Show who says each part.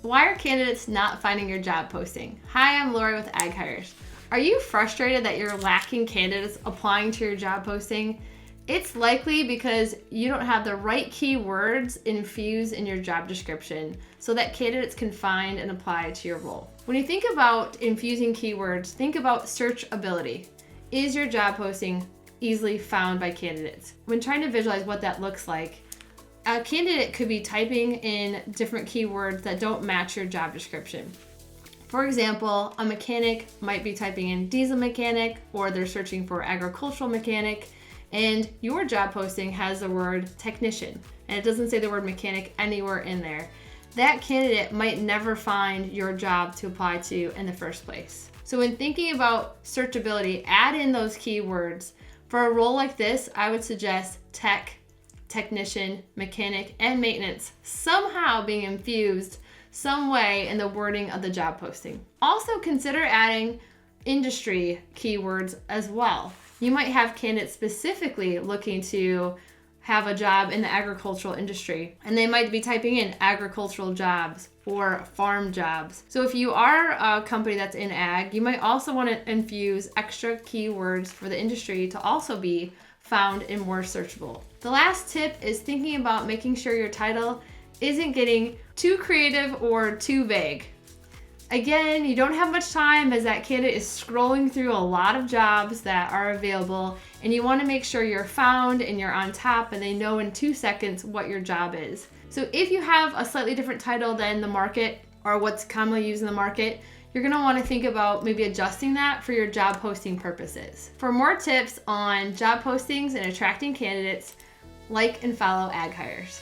Speaker 1: Why are candidates not finding your job posting? Hi, I'm Lori with AgHires. Are you frustrated that you're lacking candidates applying to your job posting? It's likely because you don't have the right keywords infused in your job description so that candidates can find and apply to your role. When you think about infusing keywords, think about searchability. Is your job posting easily found by candidates? When trying to visualize what that looks like, a candidate could be typing in different keywords that don't match your job description. For example, a mechanic might be typing in diesel mechanic, or they're searching for agricultural mechanic, and your job posting has the word technician, and it doesn't say the word mechanic anywhere in there. That candidate might never find your job to apply to in the first place. So when thinking about searchability, add in those keywords. For a role like this, I would suggest tech, technician, mechanic, and maintenance somehow being infused some way in the wording of the job posting. Also consider adding industry keywords as well. You might have candidates specifically looking to have a job in the agricultural industry, and they might be typing in agricultural jobs or farm jobs. So if you are a company that's in ag, you might also want to infuse extra keywords for the industry to also be found and more searchable. The last tip is thinking about making sure your title isn't getting too creative or too vague. Again, you don't have much time as that candidate is scrolling through a lot of jobs that are available, and you want to make sure you're found and you're on top and they know in 2 seconds what your job is. So if you have a slightly different title than the market or what's commonly used in the market, you're going to want to think about maybe adjusting that for your job posting purposes. For more tips on job postings and attracting candidates, like and follow AgHires.